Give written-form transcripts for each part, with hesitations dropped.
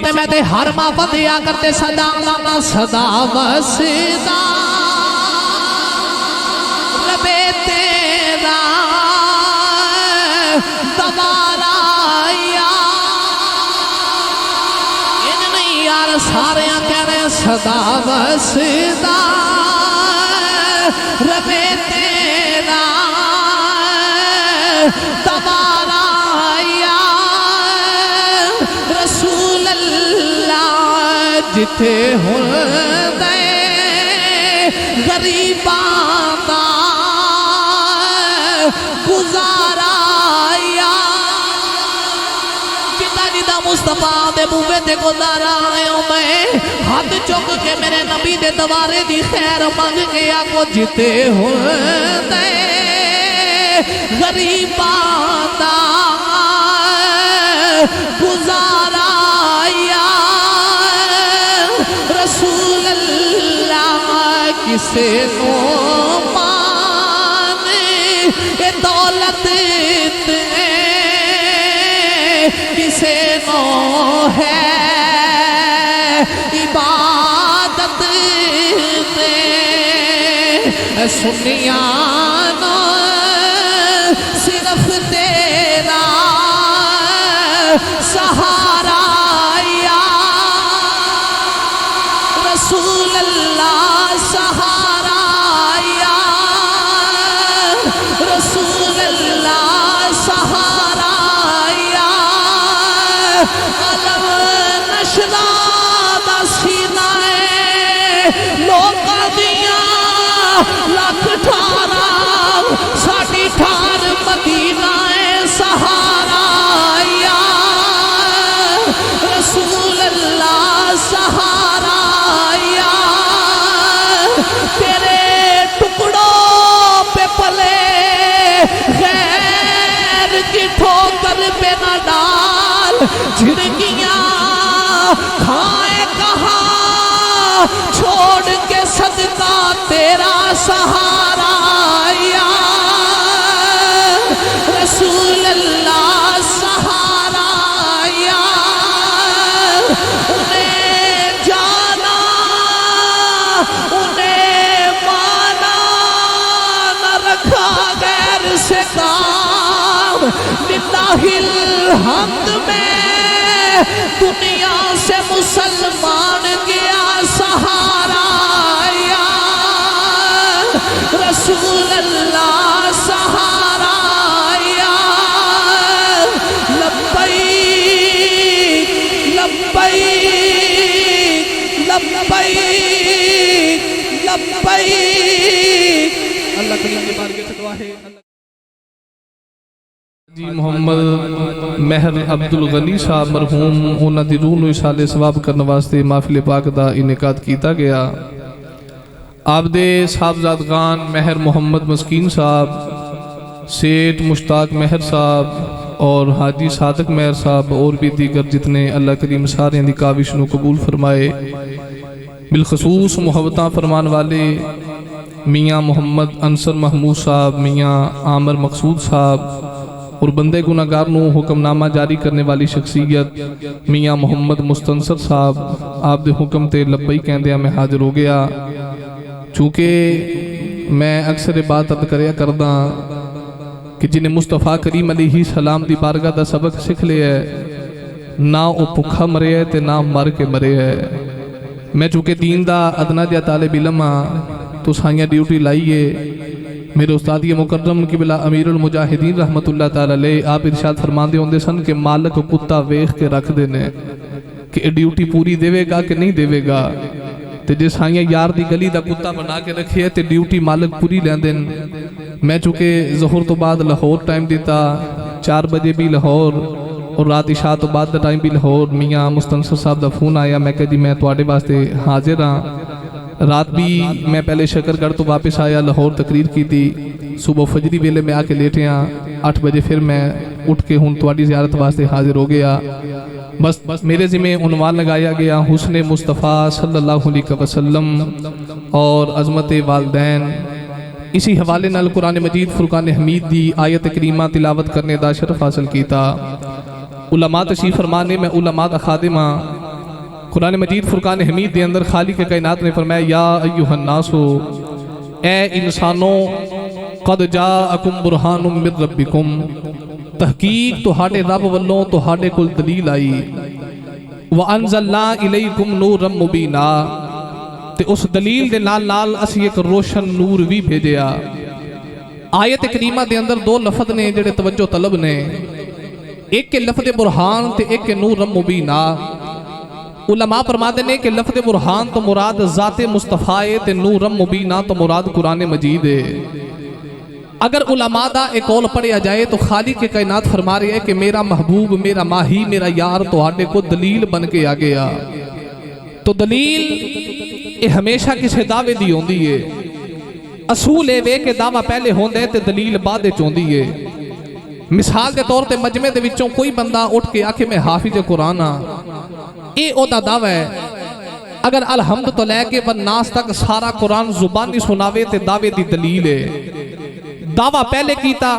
تے میں تے ہر ماں ودیا کرتے صدا لانا صدا وسدا ربے تیرا دوبارہ یا ان نہیں یار سارے کہہ رہے صدا وسدا ربے تیرا دوبارہ یا رسول اللہ جتے ہوں دے غریباں دا گزارا یا جتا جتا مصطفیٰ دے بوے دے گزارا آئے میں ہاتھ چک کے میرے نبی دے دوارے دی خیر مانگ گیا کو جتے ہوں دے غریباں دا گزارا یا رسول اللہ کسے نو مانے اے دولت تے کسے نو ہے عبادت تے سنیانا صرف تیرا سہارا یا رسول اللہ سہارا یا رسول اللہ سہارا یا علم نشرہ دا سینہ لوکا دیا لکھ ٹھارا ساڑھی ٹھار مدینہ سہارا یا رسول اللہ سہارا یا تیرے ٹکڑوں پہ پلے غیر کی ٹھوکر پہ نہ ڈال جھڑکیاں کھائے کہاں چھوڑ کے صدقہ تیرا سہارا یا رسول اللہ سہارا یا انہیں جانا انہیں مانا نہ رکھا غیر سے کام للہ الحمد میں دنیا سے مسلمان گیا سہارا یا رسول اللہ سہارا یا لبیک لبیک لبیک لبیک اللہ کریم کی بارگاہ سے دعا ہے جی محمد مہر عبدالغنی صاحب مرحوم انہاں دی روح نو اشارے ثواب کرنے واسطے محفل پاک دا انعقاد کیتا گیا آپ دے صاحبزادگان مہر محمد مسکین صاحب سیٹ مشتاق مہر صاحب اور حاجی صادق مہر صاحب اور بھی دیگر جتنے اللہ کریم سارے دی کاوش نو قبول فرمائے بالخصوص محبتاں فرمان والے میاں محمد انصر محمود صاحب میاں عامر مقصود صاحب اور بندے گناہگار نو حکم نامہ جاری کرنے والی شخصیت میاں محمد مستنصر صاحب آپ دے حکم تے لبائی کہندیاں میں حاضر ہو گیا چونکہ میں اکثر بات اب کریا کردہ کہ جنہیں مصطفیٰ کریم علیہ السلام دی بارگاہ دا سبق سکھ لے ہے نہ او پکھا مرے ہے تے نہ مر کے مرے ہے میں چونکہ دین دا ادنا جا طالب علم تو سائیاں ڈیوٹی لائیے میرے استادی مکرم کی بلا امیر المجاہدین رحمت اللہ تعالیٰ لے آپ ارشاد فرمان دے ہوندے سن کہ مالک کتا ویخ کے رکھ دینے کہ ڈیوٹی پوری دیوے گا کہ نہیں دیوے گا تے جس ہائیاں یار دی گلی دا کتا بنا کے رکھے تے ڈیوٹی مالک پوری لین دین میں چونکہ ظہر تو بعد لاہور ٹائم دیتا 4 بجے بھی لاہور اور رات عشاء تو بعد دا ٹائم بھی لاہور میاں مستنصر صاحب دا فون آیا میں کہا جی میں تواڈے واسطے حاضر ہاں رات بھی میں پہلے شکر گڑھ تو واپس آیا لاہور تقریر کی تھی صبح فجری ویلے میں آکے لیٹے ہاں 8 بجے پھر میں اٹھ کے ہوں تواڈی زیارت واسطے حاضر ہو گیا بس میرے ذمہ عنوان لگایا گیا حسن مصطفیٰ صلی اللہ علیہ وسلم اور عظمت والدین اسی حوالے نال قرآن مجید فرقان حمید دی آیت کریمہ تلاوت کرنے دا شرف حاصل کیتا علماء تشریف فرمانے میں علماء دا خادمہ قرآن مجید فرقان حمید دے اندر خالق کائنات نے فرمایا یا ایھا الناس، اے انسانوں، قد جاءکم برہان من ربکم، تحقیق تہاڈے رب والوں تہاڈے کول دلیل آئی، وانزلنا الیکم نورا مبینا، تے اس دلیل دے نال نال اسی ایک روشن نور بھی بھیجیا۔ آیت کریمہ دے اندر دو لفظ نے جڑے توجہ طلب نے، ایک کے لفظ برہان تے ایک کے نور مبینہ۔ علماء فرماتے ہیں کہ لفظ برہان تو مراد ذات مصطفیٰ تے نور مبینہ تو مراد قرآن مجید ہے۔ اگر علماء دا ایک قول پڑھیا جائے تو خالق کے کائنات فرما رہے ہیں کہ میرا محبوب، میرا ماہی، میرا یار تو آڈے کو دلیل بن کے آ گیا۔ تو دلیل یہ ہمیشہ کسے دعوے دی ہوندی ہے، اصول ہے کہ دعویٰ پہلے ہوندے تے دلیل بعد چوندی ہے۔ مثال دے طور تے مجمع دے وچوں کوئی بندہ اٹھ کے آکھے میں حافظ قرآن ہاں، اے او دا دعویٰ ہے۔ اگر الحمد تو لے کے والناس تک سارا قرآن زبانی سناوے تے دعوے دی دلیل ہے۔ دعویٰ پہلے کیتا،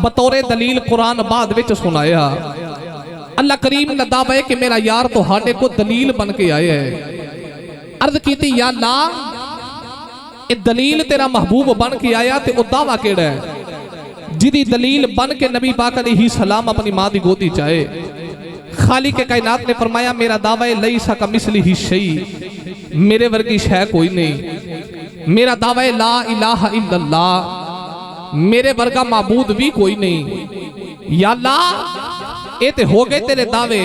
بطور دلیل قرآن بعد وچ سنایا۔ اللہ کریم نے دعویٰ ہے کہ میرا یار تو ہاڈے کو دلیل بن کے آئے ہے۔ عرض کیتی یا اللہ، اے دلیل تیرا محبوب بن کے آیا تے او دعویٰ کیڑا ہے جدی دلیل بن کے نبی پاک علیہ السلام اپنی ماں دی گودی چاہے۔ خالق کائنات نے فرمایا میرا دعویٰ ہے لیس کمثلہ شیء، میرے ورگی شے کوئی نہیں۔ میرا دعویٰ ہے لا الہ الا اللہ، میرے ورگا معبود بھی کوئی نہیں۔ یا اللہ اے تے ہو گئے تیرے دعوے،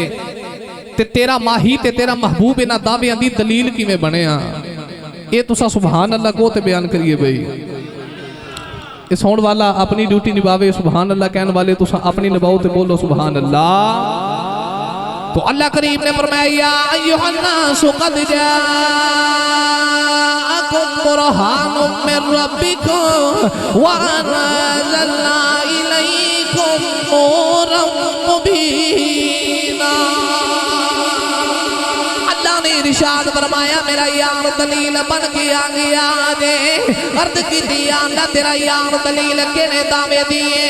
تے تیرا ماہی تے تیرا محبوب انہاں دعویاں دی دلیل کی میں بنے ہاں۔ اے تسا سبحان اللہ کو تے بیان کریے بھئی۔ اس ہون والا اپنی ڈیوٹی نبھاوے سبحان اللہ، کہن والے تسا اپنی نبھاؤ تے بولو سبحان اللہ۔ تو اللہ کریم نے فرمایا یا ایھا الناس قد جاءکم برہان من ربکم وانزلنا الیکم نورا مبینا۔ اللہ نے ارشاد فرمایا میرا یار دلیل بن کے آ گیا دے۔ عرض کی دیا اللہ تیرا یار دلیل کنے دعوے دیے؟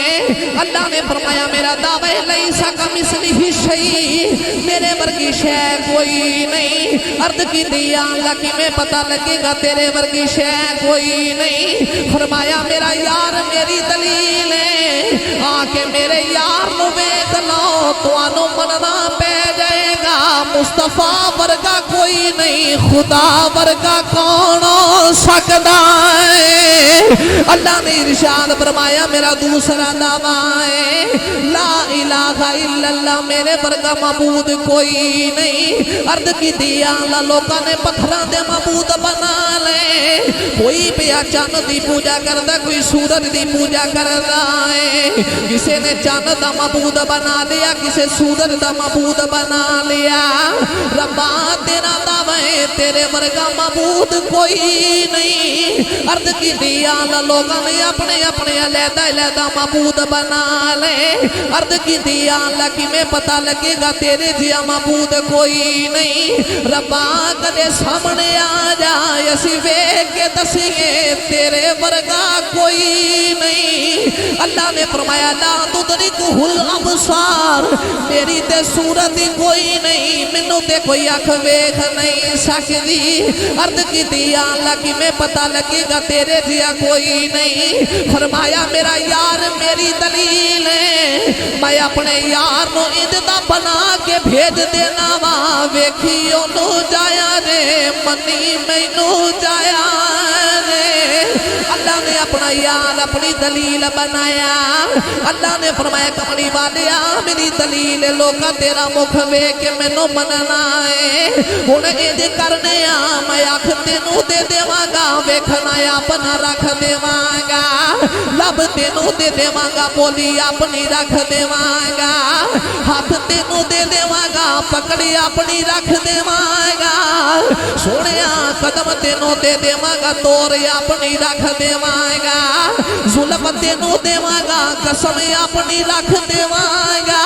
اللہ نے فرمایا میرا دعوے لیس کمثلہ شیء، میرے ورگی شے کوئی نہیں۔ عرض کی دیا اللہ کی میں پتہ لگے گا تیرے ورگی شے کوئی نہیں۔ فرمایا میرا یار میری دلیل ہے، آ کے میرے یار نو ویکھ لو تانوں مننا پے جائے گا۔ مصطفیٰ ورگا کوئی نہیں، خدا ورگا کون ہو سکتا ہے؟ اللہ نے ارشاد فرمایا میرا دوسرا دعویٰ ہے لا الہ الا اللہ، میرے ورگا معبود کوئی نہیں۔ عرض کی دیا اللہ لوگوں نے پتھراں دے معبود بنا لے، کوئی پیا چاند دی پوجا کردا، کوئی سورج دی پوجا کردا ہے، کسے نے چاند دا معبود بنا لیا، کسے سورج دا معبود بنا لیا۔ ربا تیرا دعویٰ ہے تیرے ورگا معبود کوئی نہیں۔ عرض کی دیا لوگوں نے اپنے اپنے علیحدہ علیحدہ معبود بنا لے۔ عرض کی دیا اللہ کی میں پتہ لگے گا تیرے جیا معبود کوئی نہیں۔ ربا کدے سامنے آ جائے اسی ویکھ کے دسیے تیرے ورگا کوئی نہیں۔ اللہ نے فرمایا لا تدرکہ الابصار، میری تے صورت کوئی نہیں، منو تے کوئی آنکھ ویکھ نہیں سکتی۔ عرض کی دیا اللہ کی میں پتہ لگے گا تیرے جیا کوئی نہیں۔ فرمایا میرا یار میری دلیل ہے، میں اپنے یار نو اندہ بنا کے بھیج دینا وا، ویکھی انو جایا دے منی مینو جایا دے۔ اللہ نے اپنا یار اپنی دلیل بنایا۔ اللہ نے فرمایا کملی والیا میری دلیل لوکا تیرا مکھ ویکھ کے مینو مننا ہے، ہن ایں کرنے آ میں آنکھ تینوں دے دیواں گا، ویکھنا اپنا رکھ دیواں گا، لب تینوں دے دیواں گا، بولی اپنی رکھ دیواں گا، ہاتھ تینوں دے دیواں گا، پکڑی اپنی رکھ دیواں گا، سونیا قدم تینوں دے دیواں گا، توڑ اپنی رکھ دیواں گا، ظلم تینوں دیواں گا، قسم اپنی رکھ دیواں گا،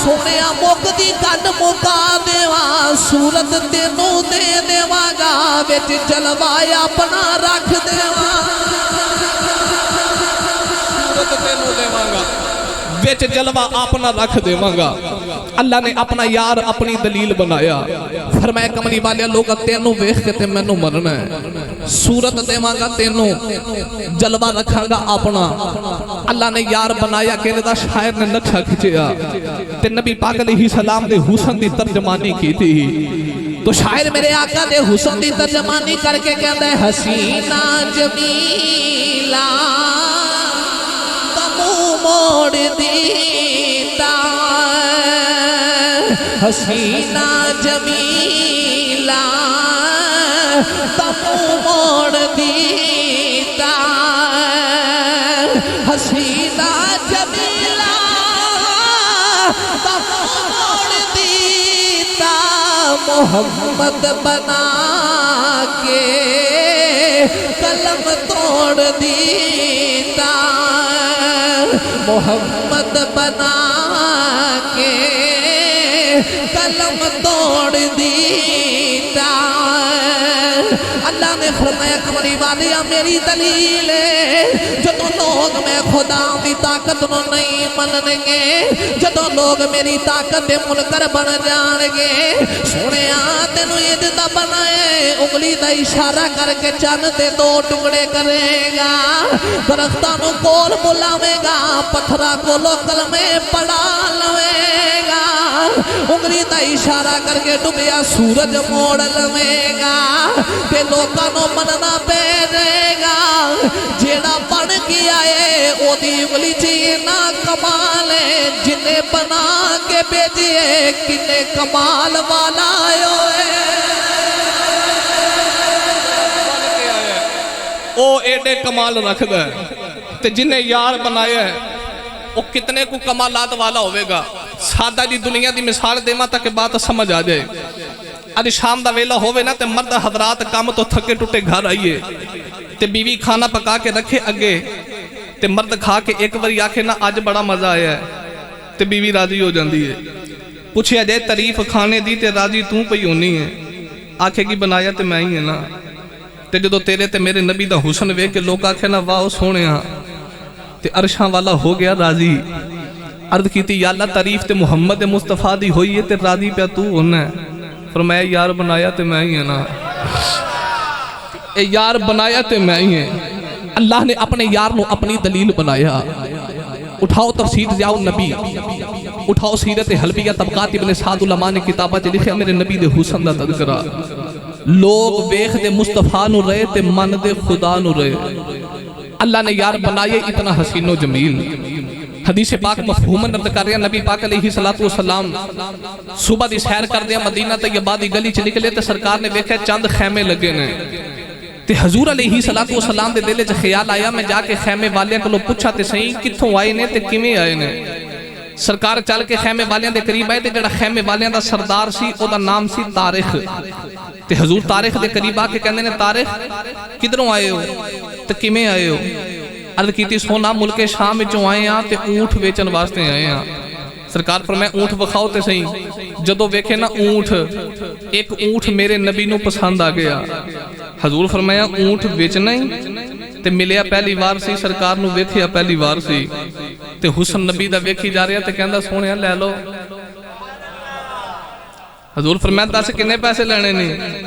سونیا مک دی گل مکا دیواں، صورت تینوں دے دیواں گا، وچ جلوہ اپنا رکھ دیواں صورت تینوں دیواں گا، وچ جلوہ اپنا رکھ دیواں گا۔ اللہ نے اپنا یار اپنی دلیل بنایا فرمایا کملی والے لوگ تینوں ویکھ کے تے مینوں مرنا ہے صورت دیواں گا تینوں جلوہ رکھاں گا اپنا اللہ نے یار بنایا کہ دا شاعر نے نقشہ کھچیا تے نبی پاک علیہ السلام دے حسن دی ترجمانی کی تھی تو شاعر میرے آقا دے حسن دی ترجمانی کر کے کہتا ہے حسینہ جمیلہ تمو موڑ دیتا حسینہ جمیلہ تمو موڑ دیتا حسینہ جمیلہ تمو موڑ دیتا محمد بنا کے قلم توڑ دیتا محمد بنا کے قلم توڑ دیتا اللہ نے فرمایا کمری والیا میری دلیل ہے جدو لوگ میں خدا دی طاقت نو نہیں منن گے جدو لوگ میری طاقت دے منکر بن جان گے سونے تینوں اجدا بنائے انگلی دا اشارہ کر کے چن تے دو ٹکڑے کرے گا درختاں نو کول بلاوے گا پتھراں کولو کلمے پڑھا لوے گا انگلی دا اشارہ کر کے ڈوبیا سورج موڑ لوے گا تے لوکاں نو مننا پے جائے گا جیڑا بن گیا ہے او دی انگلی چ نہ کمال ہے جنے بنا کے بھیجیے کنے کمال والا ہوئے او ایڈے کمال رکھ دے تے جنہیں یار بنایا ہے وہ کتنے کو کمالات والا ہوئے گا سادہ جی دنیا دی مثال دیما تاکہ بات سمجھ آ جائے آج شام دا ویلا ہوئے نا تے مرد حضرات کام تو تھکے ٹوٹے گھر آئیے تے بیوی کھانا پکا کے رکھے اگے تے مرد کھا کے ایک باری آکھے نا آج بڑا مزہ آیا ہے تے بیوی راضی ہو جاندی ہے پوچھے جائے تعریف کھانے دی تے راضی توں پئی ہونی ہے آکھے کی بنایا تے میں ہی ہے نا تے جدو تیرے تے میرے نبی دا حسن وے کہ لوگ آکھے نا واہ سونے ہاں تے عرشاں والا ہو گیا راضی عرض کیتی یا اللہ تعریف تے محمد مصطفیٰ دی ہوئی ہے تے راضی پہ تو ہونا ہے فرمایا یار بنایا تے میں ہی ہے نا اے یار بنایا تے میں ہی ہے اللہ نے اپنے یار نو اپنی دلیل بنایا اٹھاؤ تفسیر ضیاء النبی اٹھاؤ سیرت حلبیہ طبقات ابن سعد علماء نے کتابہ چ لکھیا میرے نبی دے حسن دا تذکرہ لوگ ویکھ دے مصطفیٰ نو رہے تے من دے خدا نو رہے اللہ نے یار بنائے اتنا حسین و جمیل حدیث پاک مفہوماً نرد کر رہے نبی پاک علیہ السلام صبح دی سیر کر دیا مدینہ طیبہ دی گلی چ نکلے تے سرکار نے دیکھا چند خیمے لگے نے تے حضور علیہ السلام دے دل وچ خیال آیا میں جا کے خیمے والے کولوں پوچھا تے صحیح کتھوں آئے نے تے کیویں آئے نے سرکار چل کے خیمے والیاں دے قریب آئے تے جڑا خیمے والیاں دا سردار سی او دا نام سی طارق تے حضور طارق دے قریب آ کے کہندے نے طارق کدھروں آئے ہو تے کیویں آئے ہو عرض کیتی سونا ملک شام وچوں آئے ہاں تے اونٹ بیچن واسطے آئے ہاں سرکار فرمایا اونٹ بخاؤ تے صحیح جدو ویکھے نا اونٹ ایک اونٹ میرے نبی نو پسند آ گیا حضور فرمایا اونٹ بیچنا ہی تے ملیا پہلی وار سی سرکار نو ویکھیا پہلی وار سی تے حسن نبی دا ویکھی جا رہا تے کہندا سونیا لے لو حضور فرمایا دس کنے پیسے لینے نہیں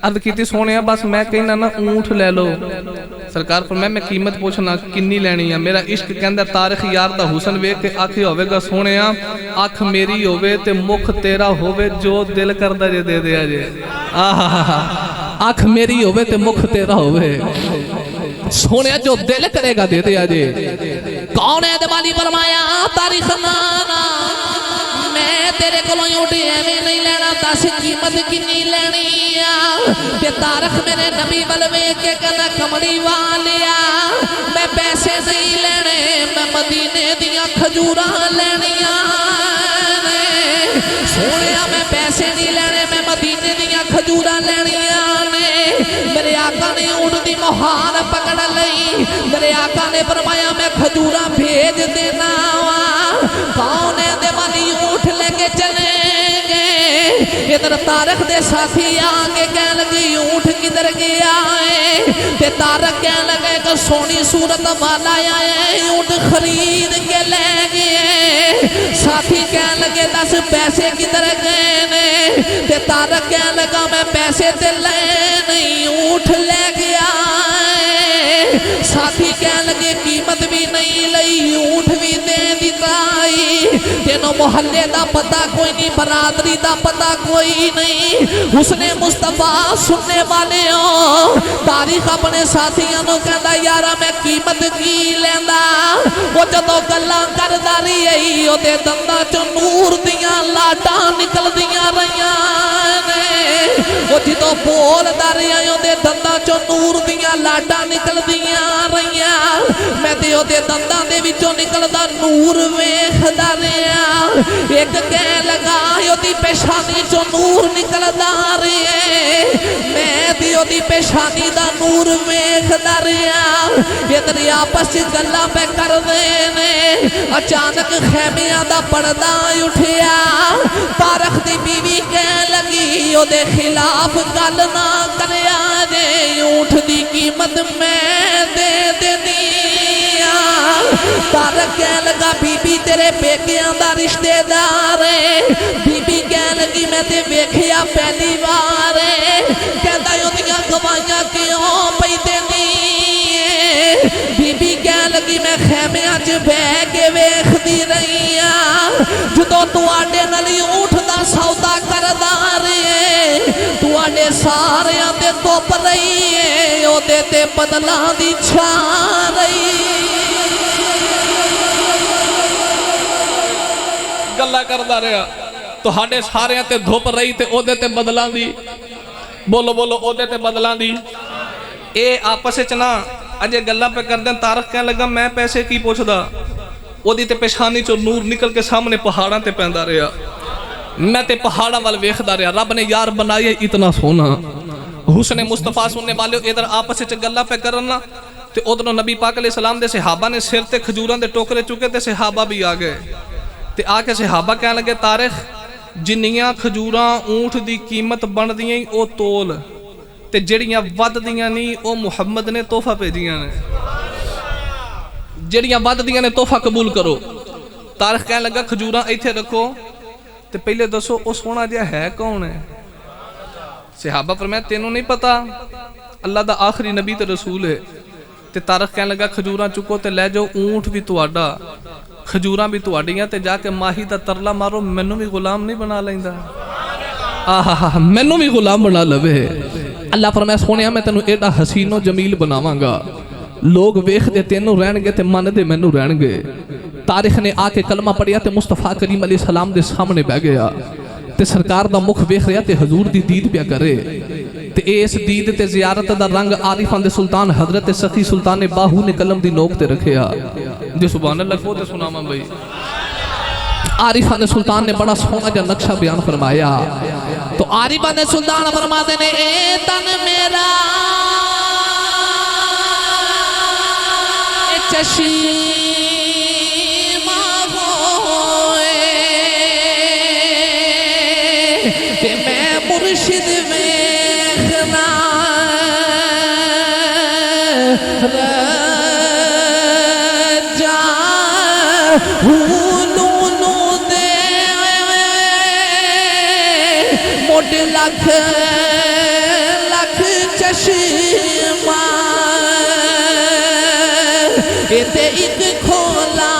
عرض کیتی سونیا بس میں کہنا نا اونٹ لے لو سرکار فرمایا میں قیمت پوچھنا کنی لینی ہے میرا عشق کہندا تاریخ یار دا حسن ویکھ کے آکھے ہوے گا سونیا اکھ میری ہوے تے مکھ تیرا ہوے جو دل کردا جے دے دیا جے آنکھ میری ہوئے تے مکھ تیرا ہوئے سونے جو دل کرے گا دے دیا جے کون ہے دمالی فرمایا تاریخ نانا میں تیرے کلوں یوٹی ایویں نہیں لینا دس قیمت کنی لینی تے تاریخ میرے نبی بلوے کے کہنا کمڑی والیا میں پیسے نہیں لینے میں مدینے دیا کھجورا لینیاں سونیا میں پیسے نہیں لینے میں مدینے دیا کھجورا لینیاں میرے آقا نے اونٹ دی مہار پکڑ لئی میرے آقا نے فرمایا میں کھجورا بھیج دینا کون ہے دے والی اونٹ لے کے چلیں گے ادھر تارک دے ساتھی آگے کہہ لگے اونٹ کدھر گیا ہے تے تارک کہہ لگے کہ سونی صورت والا آئے اونٹ خرید کے لے گئے ساتھی کہہ لگے 10 پیسے کدھر گئے نے تے تارک کہہ لگا میں پیسے تے لے نہیں اونٹ لے گیا ساتھی کہہ لگے قیمت بھی نہیں لئی اونٹ بھی دے دیتائی تینوں محلے دا پتہ کوئی نہیں برادری دا پتہ کوئی نہیں حسن مصطفیٰ سننے والے ہوں تاریخ اپنے ساتھیاں نو کہندا یارا میں قیمت کی لیندا وہ جدوں گلاں کردا رہی او دے دنداں چوں نور دیاں لاٹاں نکل دیاں رہیاں نے وہ جدوں بولدا رہیا او دے دنداں چوں نور دیاں لاٹاں نکل دیاں رہیاں میں تے او دے دنداں دے وچوں نکلدا نور ویکھدا رہیا ایک کہہ لگا او دی پیشانی چوں نور نکلدا رہے میں تے او دی پیشانی دا نور ویکھدا رہیا ادھر آپس گلاں پہ کردے نے اچانک خیمیاں دا پردہ اٹھیا تارک دی بیوی کہہ لگی او دے خلاف گل نہ کریا جے اونٹ دی قیمت میں دے دینیا تارک کہہ لگا بی بی تیرے بیکیاں دا رشتے دار ہے بی بی کہہ لگی میں تے ویکھیا پہلی بار ہے کہندا او دیاں گواہیاں کیوں پئی دینی بی بی کہہ لگی میں خیمیاں چ بہ کے ویکھدی رہی ہاں جدوں تواڈے نال اونٹ دا سودا کردا رہے تواڈے ساریاں تے توپ رہی ہے او دے تے بدلاں دی چھا رہی گلا کردا رہیا تہاڈے ساریاں تے دھوپ رہی تے او دے تے بدلاں دی بولو بولو او دے تے بدلاں دی اے آپس وچ نا اجے گلا پہ کر دیں تارک کہنے لگا میں پیسے کی پوچھدا او دی تے پیشانی چوں نور نکل کے سامنے پہاڑاں تے پیندا رہیا میں تے پہاڑاں وال ویکھدا رہیا رب نے یار بنایا اتنا سونا حسن مصطفیٰ سننے والے ادھر آپس وچ گلا پہ کرنا تے ادھروں نبی پاک علیہ السلام دے صحابہ نے سر تے کھجوراں دے ٹوکرے چکے تے صحابہ بھی آ گئے تے آ کے صحابہ کہنے لگے تارک جنیاں کھجوراں اونٹ دی قیمت بن دیاں او تول تے جڑیاں ود دیاں نہیں او محمد نے تحفہ بھیجیاں نے جڑیاں ود دیاں نے تحفہ قبول کرو تارک کہنے لگا کھجوراں ایتھے رکھو تے پہلے دسو او سونا جہا ہے کون ہے صحابہ فرمایا تینوں نہیں پتا اللہ دا آخری نبی تے رسول ہے تے تارک کہنے لگا کھجوراں چکو تے لے جاؤ اونٹ بھی تواڈا کھجوراں بھی تواڈیاں تے جا کے ماہی دا ترلا مارو مینوں بھی غلام نہیں بنا لیندا آہا مینوں بھی غلام بنا لوے اللہ فرمایا سونیا میں تینوں ایڈا حسین و جمیل بناواں گا لوگ ویکھ دے تینوں رہن گے تے من دے مینوں رہن گے تاریخ نے آ کے کلمہ پڑھیا تے مصطفیٰ کریم علیہ السلام دے سامنے بہ گیا تے سرکار دا مکھ ویکھ رہا تے حضور دی دید پیا کرے تے اس دید تے زیارت دا رنگ عارفان دے سلطان حضرت سخی سلطان باہو نے قلم دی نوک تے رکھیا جی سبحان اللہ کو تے سناواں بھائی عارفان دے سلطان نے بڑا سونا جا نقشہ بیان فرمایا تو عارفان دے سلطان فرماتے نے اے تن میرا اے چشیم کہ میں مرشد ویکھنا رجا ہونو دے موڈ لکھ لکھ چشمہ تے ایک کھولا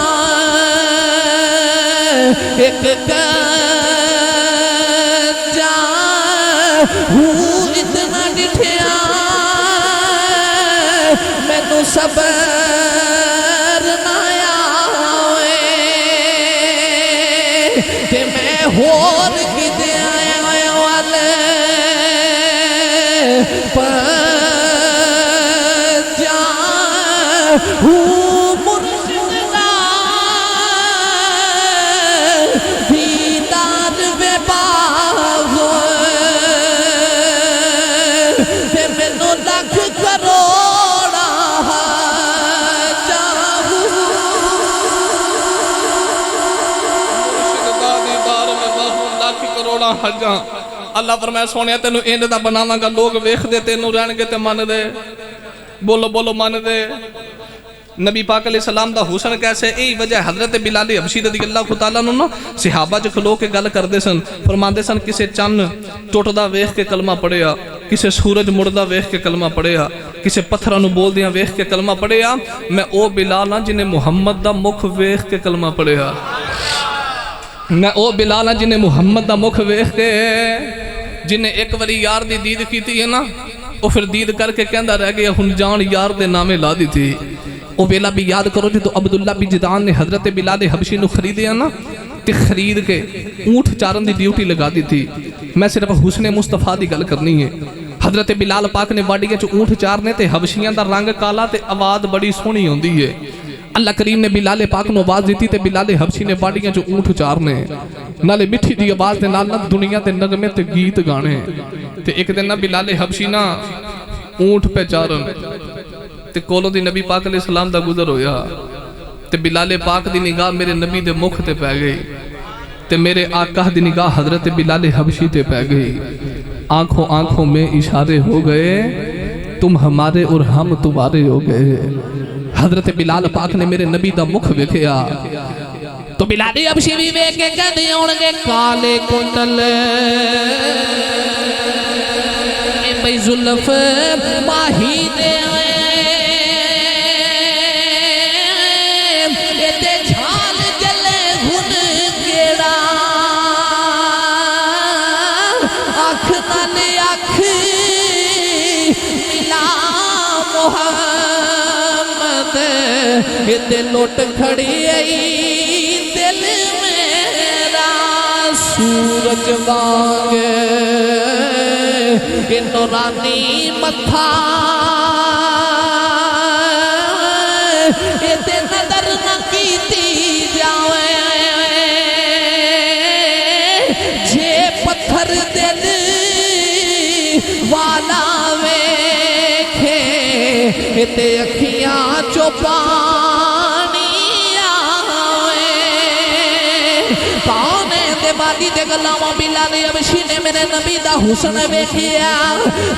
ایک ہوں اتنا ڈٹھیا مینوں صبر نہ آوے کہ میں ہور کدے آیا والے پجا ہوں مرشد دا دیدار بے باغ لکھ کروڑا چاہوں مرشد دا دیدار میں بہو لکھ کروڑا حجاں اللہ فرمایا سونے تینو اینڈ دا بناواں گا لوگ ویکھ دے تینو رہن گے تے من دے بولو بولو من دے نبی پاک علیہ السلام دا حسن کیسے ای وجہ حضرت بلال حبشی رضی اللہ تعالیٰ عنہ صحابہ جو کھلو کے گل کر دے سن فرماندے سن کسے چن ٹوٹدا ویکھ کے کلمہ پڑھیا کسے سورج مڑدا ویکھ کے کلمہ پڑھیا کسے پتھراں نو بول دیاں ویکھ کے کلمہ پڑھیا میں او بلال ہاں جنہیں محمد دا مکھ ویکھ کے کلمہ پڑھیا میں او بلال ہاں جنہیں محمد دا مکھ ویکھ کے جنہیں ایک وری یار دی دید کیتی ہے نا وہ پھر دید کر کے کہندا رہ گیا ہن جان یار دے نامے لا دی تھی وہ ویلا بھی یاد کرو جو تو عبداللہ بن جدعان نے حضرت بلال حبشی نو خریدیا نا تے خرید کے اونٹ چارن دی ڈیوٹی لگا دی تھی میں صرف حسن مصطفیٰ دی گل کرنی ہے حضرت بلال پاک نے واڈیاں چ اونٹ چارنے تے حبشیاں دا رنگ کالا تے آواز بڑی سونی ہوندی ہے اللہ کریم نے بلال پاک نو آواز دیتی تے بلال حبشی نے واڈیاں چ اونٹ چارنے نالے مٹھی دی آواز دے نال دنیا دے نغمے تے گیت گانے تے ایک دن نا بلال حبشی نا اونٹ پہ چارن تے کولو دی نبی پاک علیہ السلام دا گزر ہویا تے بلال پاک دی نگاہ میرے نبی دے مکھ تے پہ گئی تے میرے آقا دی نگاہ حضرت بلال حبشی تے پہ گئی آنکھوں آنکھوں میں اشارے ہو گئے تم ہمارے اور ہم تمہارے ہو گئے حضرت بلال پاک نے میرے نبی دا مکھ ویکھیا تو بلال حبشی بھی ویکھ کے کہندے ہونگے کالے کنڈل اے بھئی زلف ماہی دے دل لوٹ کھڑی آئی دل میرا سورج وانگے نورانی متھا تے نظر نہ کیتی جاوے جے پتھر دل والا ویکھے تے اکھیاں چو پانی آوے پانے دے بادی دے گلاواں بلال حبشی نے میرے نبی دا حسن ویکھیا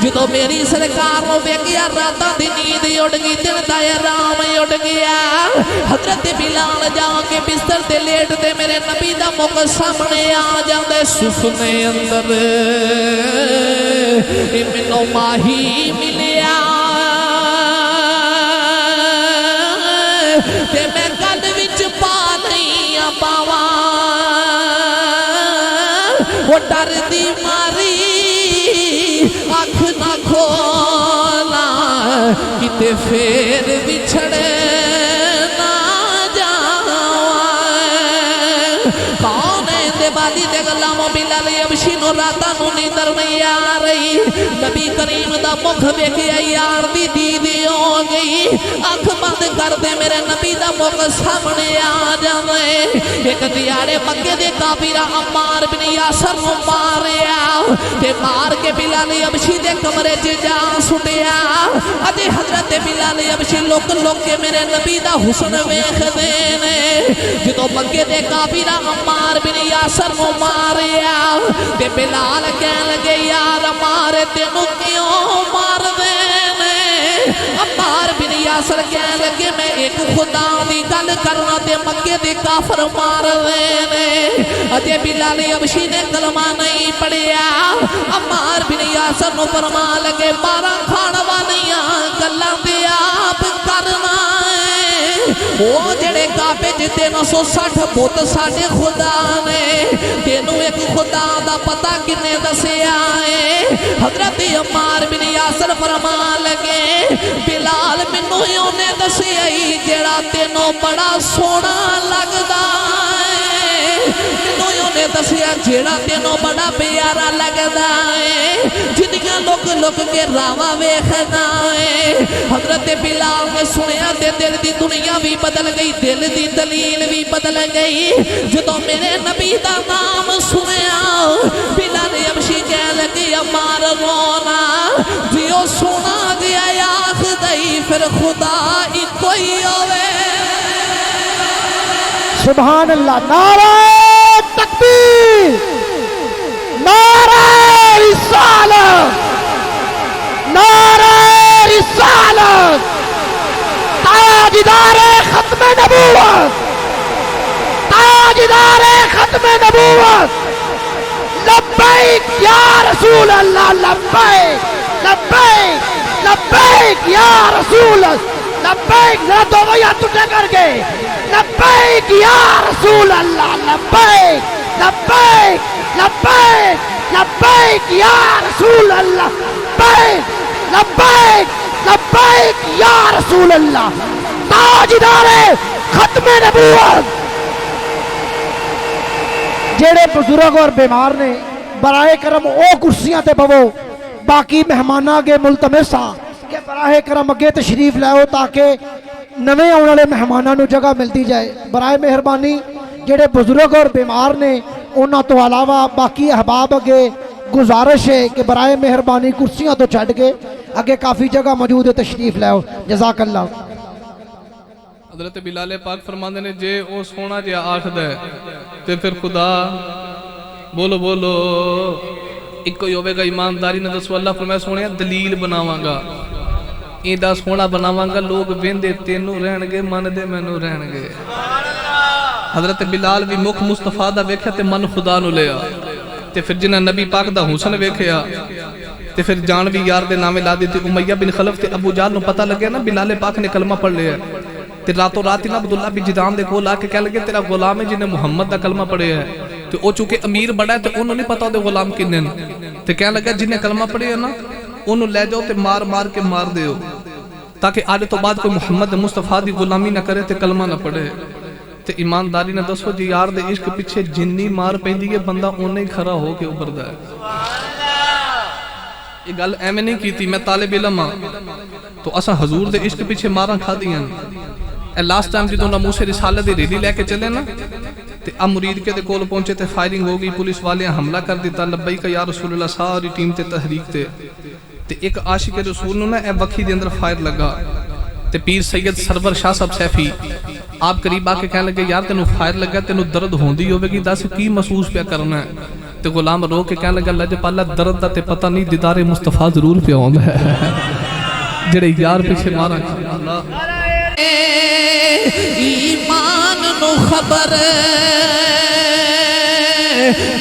جدو میری سرکار نو ویکھیا راتاں دی نیند اڑ گئی دن دا آرام اڑ گیا حضرت بلال جا کے بستر تے لیٹ تے میرے نبی دا مکھ سامنے آ جاندے سفنے اندر مینوں ماہی ملیا تے میں گل وچ پا نہیں پاواں وہ ڈر دی ماری اکھ نہ کھولا کتے پھر بچھڑے نہ جاواں پانے دے بالی دے گلاموں بلال حبشی نو راتاں نو نیندر نہیں آ رہی نبی کریم دا مکھ ویکھیا یار دی دیدی ہو گئی اکھ بند کر دے میرے نبی دا مکھ سامنے آ جاوے ایک دیارے مکے دے کافر عمار بن یاسر نو ماریا تے مار کے بلال حبشی دے کمرے چ جا سٹیا اتے حضرت بلال حبشی لوک لوک کے میرے نبی دا حسن ویکھ دے نے جدوں مکے دے کافر عمار بن یاسر نو ماریا تے بلال کہن لگے یار عمار تینوں کیوں مار دے عمار بن یاسر کہنے لگے میں ایک خدا دی گل کرنا تے مکے دے کافر مار دینے اجے بلال حبشی نے کلمہ نہیں پڑھیا عمار بن یاسر نو فرما لگے 12 کھان والیاں گلاں تے آپ کرنا وہ جڑے کعبے چ 360 بت ساڈے خدا نے تینوں ایک خدا دا پتہ کنے دسیا ہے حضرت عمار بن یاسر فرما لگے بلال مینوں اونے دسیا ہی جڑا تینوں بڑا سونا لگدا ہے مینوں اونے دسیا جڑا تینوں بڑا پیارا لگدا ہے جنیاں لوک لوک کے راواں ویکھدا ہے حضرت بلال نے سنیا تے دل دی دنیا بھی بدل گئی دل دی دلیل بھی بدل گئی جدوں میرے نبی دا نام سنیا بلال حبشی کہن لگی عمار رونا جیو سونا دیا آخدائی پھر خدا ہی کوئی ہوئے سبحان اللہ نعرہ تکبیر نعرہ تاجدار ختم نبوت، تاجدار ختم نبوت، لبیک یا رسول اللہ، لبیک لبیک لبیک یا رسول اللہ، لبیک ذرا دونوں ہاتھ اٹھا کر کے، لبیک یا رسول اللہ، لبیک لبیک لبیک لبیک یا رسول اللہ، لبیک لبیک لبیک یا رسول اللہ، تاجدار ختم نبوت۔ جڑے بزرگ اور بیمار نے برائے کرم او کرسیاں تے بوو، باقی مہماناں اگے ملتمس ہاں کہ برائے کرم اگے تشریف لائو تاکہ نویں آنے والے مہماناں نو جگہ ملتی جائے۔ برائے مہربانی جڑے بزرگ اور بیمار نے انہاں تو علاوہ باقی احباب اگے گزارش ہے کہ برائے مہربانی کرسیاں تو چھڈ کے اگے کافی جگہ موجود ہے، تشریف لائو، جزاک اللہ۔ حضرت بلال پاک فرماندے نے جے او سونا جے آکھدا ہے تے پھر خدا بولو بولو ایک کوئی ہوئے گا ایمانداری نے دسو، اللہ فرمایا سونے دلیل بناواں گا، ایندا سونا بناواں گا، لوگ ویندے تینوں رہن گے، من دے مینوں رہن گے۔ حضرت بلال بھی مکھ مصطفیٰ دا ویکھیا تے من خدا نو لیا، تے پھر جنہاں نبی پاک دا حسن ویکھیا تے پھر جانوی یار دے نامے لا دیتی امیہ بن خلف تے ابو جہل نو پتہ لگیا نا بلال پاک نے کلمہ پڑھ لیا ہے، تے راتوں رات ہی نا عبداللہ بن جدعان دے کول آ کے کہہ لگے تیرا غلام ہے جنہیں محمد دا کلمہ پڑھے ہے، تے او چونکہ امیر بڑا ہے تے انہوں نہیں پتا دے غلام کنے، تے کہہ لگا جنہیں کلمہ پڑھے ہے نا انہوں لے جاؤ تے مار مار کے مار دے ہو تاکہ آج تو بعد کوئی محمد مصطفیٰ دی غلامی نہ کرے تے کلمہ نہ پڑھے۔ تے ایمانداری نہ دسو جی یار دے عشق پیچھے جنی مار پہندی ہے بندہ انہیں ہی کھڑا ہو کے اوپر دا ہے۔ یہ گل ایمیں نہیں کی تھی، میں طالب علم ہاں تو اسا حضور دے عشق پیچھے ماراں کھا دیاں۔ اے لاسٹ ٹائم جدوں نہ موسیٰ رسالہ دی ریلی لے کے چلے نا تے اب مرید کے دے کول پہنچے تے فائرنگ ہو گئی، پولیس والے حملہ کر دیتا، لبیک یا رسول اللہ ساری ٹیم تے تحریک تے ایک عاشق رسول نو نا اے وکھی دے اندر فائر لگا تے پیر سید سرور شاہ صاحب سیفی آپ قریب آ کے کہنے لگے یار تینوں فائر لگا تینوں درد ہوندی ہوئے گی، دس کی محسوس پیا کرنا ہے؟ تے غلام رو کے کہنے لگا اللہ پالا درد دا تے پتہ نہیں، دیدار مصطفیٰ ضرور پیا ہوندا ہے جڑے یار پیچھے مارا اللہ ایمان نو خبر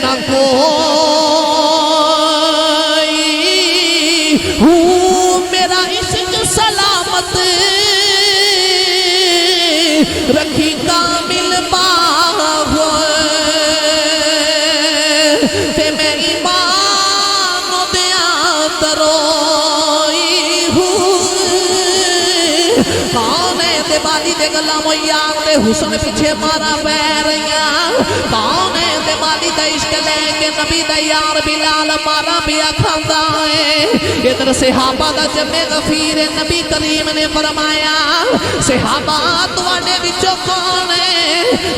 نہ کوئی ہوں میرا عشق سلامت رکھی کامل باغ تے میں ایمان دیا تروئی ہوں کانے دے بالی دے گلا مویان دے حسن پیچھے مارا بیریاں کانے دے بالی دے عشق لے کے نبی دے یار بلال مارا بیا کھاندا ہے۔ ادھر صحابہ دا جمع غفیر نبی کریم نے فرمایا صحابہ تواڈے وچوں کون ہے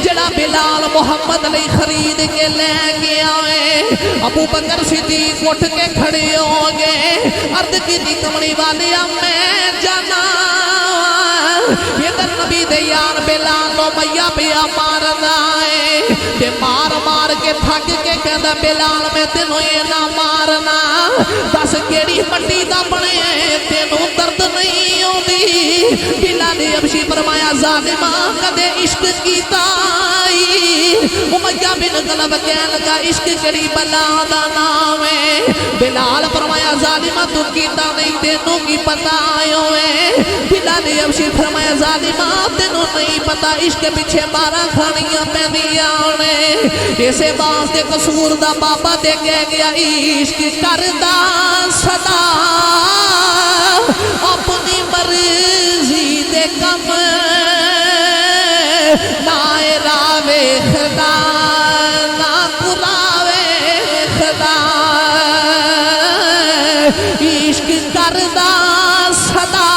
جڑا بلال محمد علی خرید کے لے گیا ہے؟ ابو بکر صدیق اٹھ کے کھڑے ہو گئے، عرض کی دی کمڑی والیا میں جانا ادھر نبی دے یار بلال نو میاں پیا مارنا ہے کہ مار مار کے تھک کے کہندا بلال میں تینوں یہ نہ مارنا، دس کیڑی مٹی دا بنے تینوں درد نہیں ہوندی؟ بلال حبشی فرمایا ظالمہ کدے عشق کیتا امیہ بن خلف کہن لگا عشق کیڑی بلا دا نام ہے؟ بلال فرمایا ظالمہ تو کیتا نہیں تینوں کی پتہ ہوئے؟ بلال حبشی فرمایا ظالمہ تینوں نہیں پتا عشق پیچھے مارا کھانیاں پیندیاں نے، اسے باس دے قصور دا بابا دے کہہ گیا عشق کردا صدا اپنی مرضی دے کم نہ راوے خدا نہ قراوے خدا عشق کردا صدا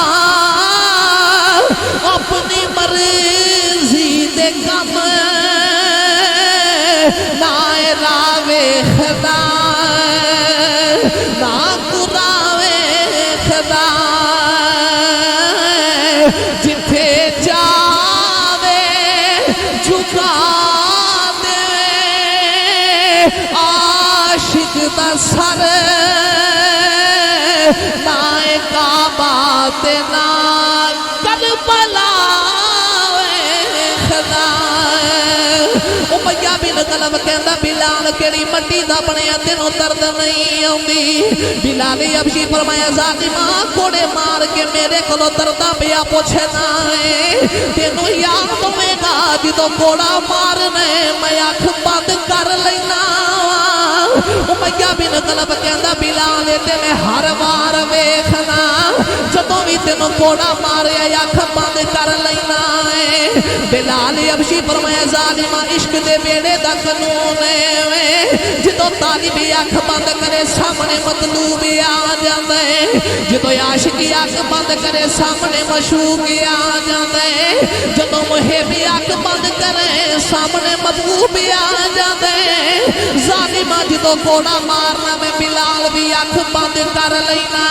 اپنی مرضی دے کم نہ راوے خدا نہ قراوے قلب کہندا بلال کیڑی مٹی دا بنیا تینوں درد نہیں آندی بلال حبشی فرمایا ظالما کوڑے مار کے میرے کولوں درداں پیا پوچھنا ہے تینوں یاد ہوے گا جدوں کوڑا مارنے میں اکھ بند کر لینا امیہ بن قلب کہندا بلال تے میں ہر وار ویکھنا جدوں بھی تینوں کوڑا ماریا اکھ بند کر لینا ہے بلال حبشی فرمایا ظالما عشق دے بیڑے دا قانون ہے جدوں طالب اکھ بند کرے سامنے مطلوب آ جاندا ہے جدوں عاشق اکھ بند کرے سامنے مشوق آ جاندا ہے جدوں محب اکھ بند کرے سامنے محبوب آ جاندا ہے ظالما جدوں کوڑا مارنا میں بلال بھی اکھ بند کر لینا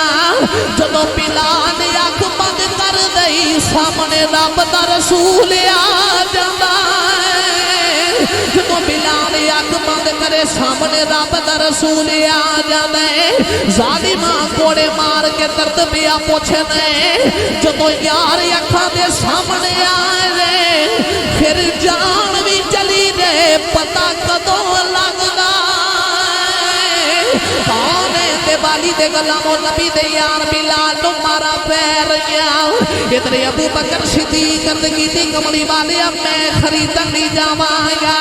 جدوں بلال اکھ بند کر دئی سامنے رب دا رسول آ جاندا ہے جدوں بلال اکھ بند کرے سامنے رب دا رسول آ جاندا ہے ظالما کوڑے مار کے درد پیا پوچھنے جدوں یار اکھاں دے سامنے آئے پھر جان بھی چلی دے پتہ کدوں لگدا تے والی دے غلام نبی دے یار بلال نو مارا پیر گیا ادھر ابو بکر صدیق عرض کیتی کملی والے اب میں خریدن نہیں جاواں گا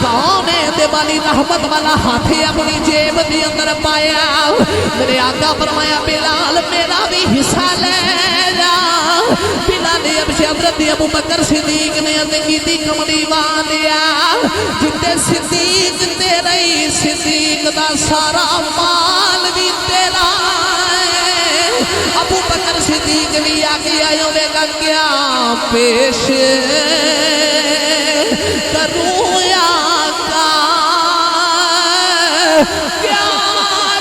کون ہے تے والی رحمت والا ہاتھ اپنی جیب دے اندر پایا میرے آقا فرمایا بلال میرا بھی حصہ لے جا بلال حبشی حضرت ابو بکر صدیق نے عرض کیتی کملی والیا جتے صدیق تیرے صدیق دا سارا مال بھی تیرا ہے ابو بکر صدیق بھی آگے آئیوں میں گا کیا پیش کروں یا کا کیا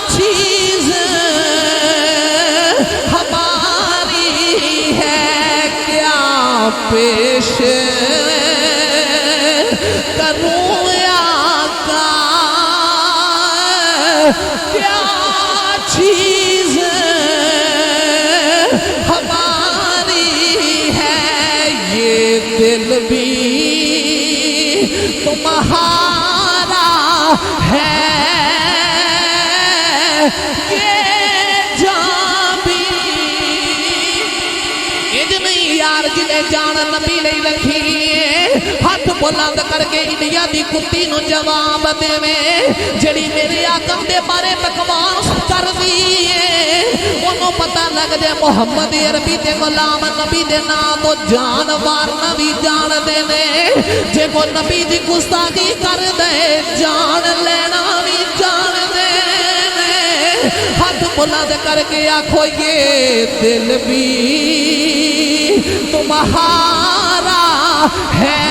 چیز ہماری ہے کیا پیش کروں یا کا کیا چیز ہماری ہے یہ دل بھی تمہارا ہے یہ جان بھی نہیں یار جنہیں جان نبی نہیں رکھی ہاتھ بلند کر کے انڈیا دی کتی نو جواب دے میں جڑی میرے آقا دے بارے بکواس کر دیئے انہوں پتہ لگ جائے محمد عربی دے غلام نبی دے نا تو جانوار نبی جان دے نے جے کو نبی دی گستاخی کر دے جان لینا بھی جان دے نے ہاتھ بلند کر کے آنکھو یہ دل بھی تمہارا ہے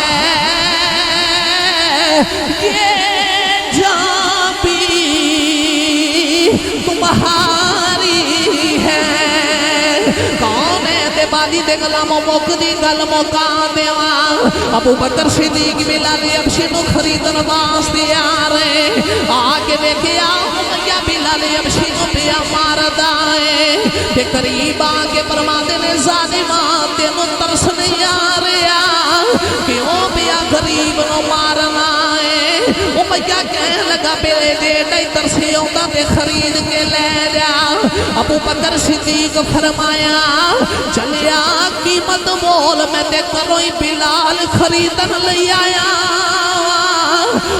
یہ جان بھی تمہاری ہے کون ہے تے بالی دے غلاموں موک دی گل موقع دیواں ابو بکر صدیق بلال حبشی نو خریدن واسطے آ رہے آگے دیکھیا امیہ بلال حبشی نو پیا ماردا ہے تے قریب آگے فرماندے نے ظالما تینوں ترس نہیں آ رہا کیوں پیا غریب نو مارنا ہے امیہ کہنے لگا میرے جیڑا ہی ترسی ہوندا تے خرید کے لے جا ابو بکر صدیق فرمایا چلیا قیمت مول میں تے کروں ہی بلال خریدن لئی آیا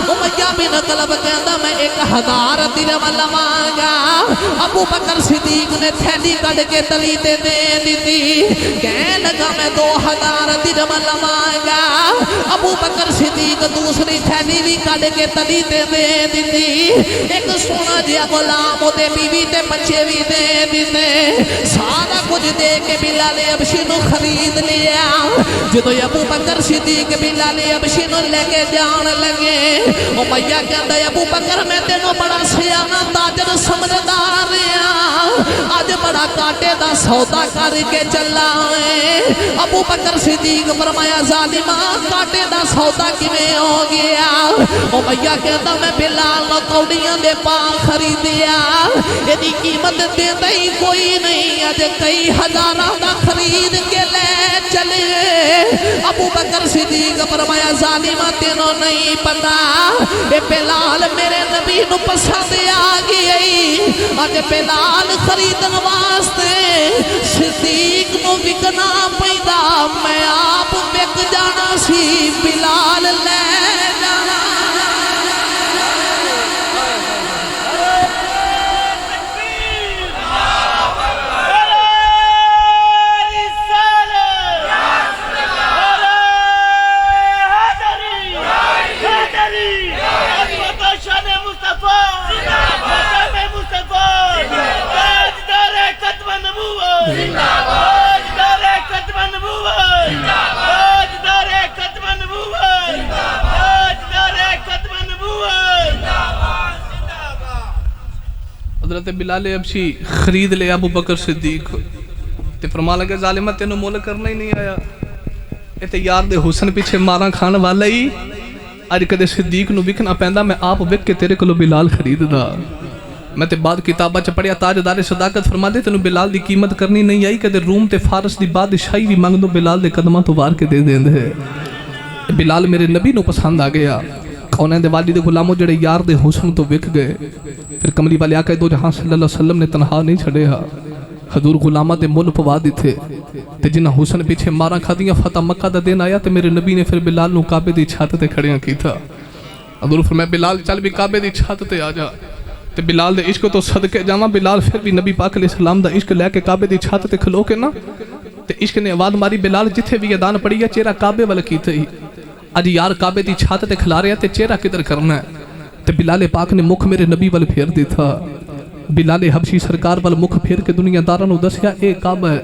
امیہ بن قلب کہندا میں 1000 درہم لواں ابو بکر صدیق نے تھیلی کڑ کے تلی تے دے دیتی کہنے لگا میں 2000 درہم لواں ابو بکر صدیق دوسری تھیلی بھی کڑ کے تلی تے دے دیتی ایک سونا جیا غلام دے بیوی تے بچے بھی دے دیتے سارا کچھ دے کے بلال حبشی نو خرید لیا جدو ابو بکر صدیق بلال حبشی نو لے کے جان لگے امیہ کہندا ابو بکر میں تینوں بڑا سیانا تاجر سمجھدار ہاں اج بڑا کاٹے دا سودا کر کے چلا ہے۔ ابو بکر صدیق فرمایا ظالمہ کاٹے دا سودا کیویں ہو گیا؟ امیہ کہتا میں بلال نو کوڑیاں دے پا خریدیا، ایدی قیمت دے دئی کوئی نہیں، اج کئی ہزاراں دا خرید کے لے چلے۔ ابو بکر صدیق فرمایا ظالمہ تینوں نہیں پتا اے بلال میرے نبی نو پسند آ گئی، اج بلال خریدن واسطے صدیق نو وکنا پیندا، میں آپ وک جانا سی بلال لے جانا۔ حضرت بلال حبشی خرید لے ابو بکر صدیق تے فرما لگے ظالمہ تینوں مول کرنا ہی نہیں آیا، اے تے یار دے حسن پیچھے ماراں کھان والا ہی، اج کدے صدیق نو وکنا پیندا میں آپ وک کے تیرے کولو بلال خرید دا۔ میں تے بعد کتابہ چ پڑھیا تاجدار صداقت فرما دے تینوں بلال دی قیمت کرنی نہیں آئی، کدے روم تے فارس دی بادشاہی بھی منگ دو بلال دے قدماں تو وار کے دے دیندے۔ بلال میرے نبی نو پسند آ گیا، کونین دے والی دے غلاموں جڑے یار دے حسن تو وک گئے، پھر کملی والے آقا دو جہاں صلی اللہ علیہ وسلم نے تنہا نہیں چھڑے ہا، حضور غلامہ دے مل پوا دی تھے تے جنہ حسن پیچھے ماراں کھا دیاں فتح مکہ دا دین آیا تے میرے نبی نے پھر بلال نو کعبے دی چھت تے کھڑیاں کی تھا۔ حضور فرمایا بلال چل بھی کعبے دی چھت تے آ جا، تے بلال دے عشق تو صدقے جاواں، بلال پھر بھی نبی پاک علیہ السلام دا عشق لے کے کعبے دی چھت تے کھلو کے نا تے عشق نے آواز ماری، بلال جتھے بھی ادان پڑی ہے چہرہ کعبے وال کیتے ہی، اج یار کعبے دی چھت تے کھلا رہا تے چہرہ کدھر کرنا ہے؟ تے بلال پاک نے مکھ میرے نبی وال پھیر دی تھا، بلال حبشی سرکار وال مکھ پھیر کے دنیا داراں نو دسیا اے کعبہ ہے،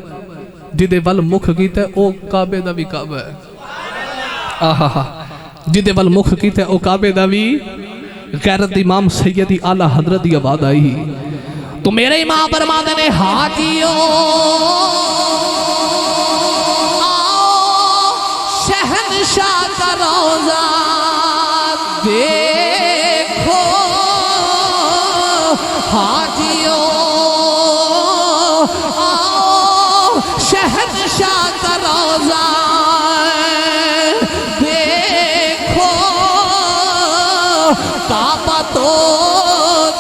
جدے وال مکھ کیتا ہے او کعبے دا بھی کعبہ ہے، آہا جدے وال مکھ کیتا ہے او کعبے دا بھی۔ غیرت امام سیدی اعلیٰ حضرت دی آواز آئی تو میرے امام فرماتے نے حاجیو شہنشاہ کا روزہ دیکھو، حاجیو آؤ شہنشاہ کا روزہ دیکھو، کعبہ تو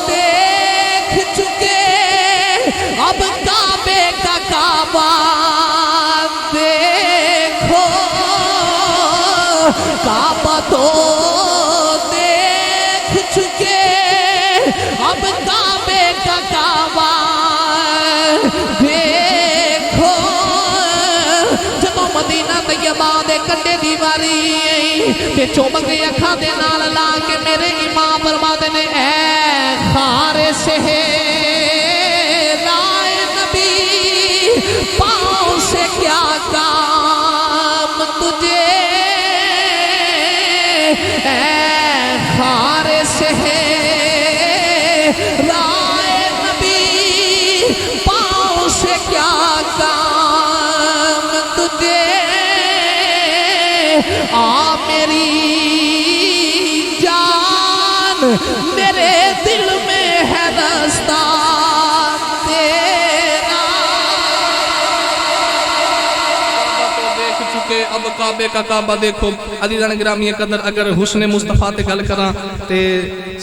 دیکھ چکے اب کعبے کا کعبہ دیکھو، کعبہ تو دیکھ چکے اب کعبے کا کعبہ دیکھو۔ جدوں مدینہ طیبہ دے کنڈے دی واری تے چوبک دے اکھاں دے نال لا کے میرے امام فرماتے نے اے خارے سے رائے نبی پاؤں سے کیا کام تجھے، اے خارے سے رائے نبی پاؤں سے کیا کام تجھے، آ میری جان میرے دل میں ہے رستہ تیرا۔ دیکھ چکے اب کعبے کا کعبہ دیکھو۔ عزیزان گرامی قدر اگر حسن مصطفیٰ تے گل کراں تے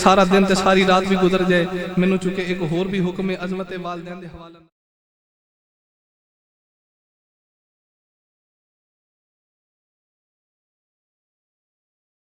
سارا دن تے ساری رات بھی گزر جائے، مینوں چونکہ ایک ہور بھی حکم عظمت والدین دے حوالے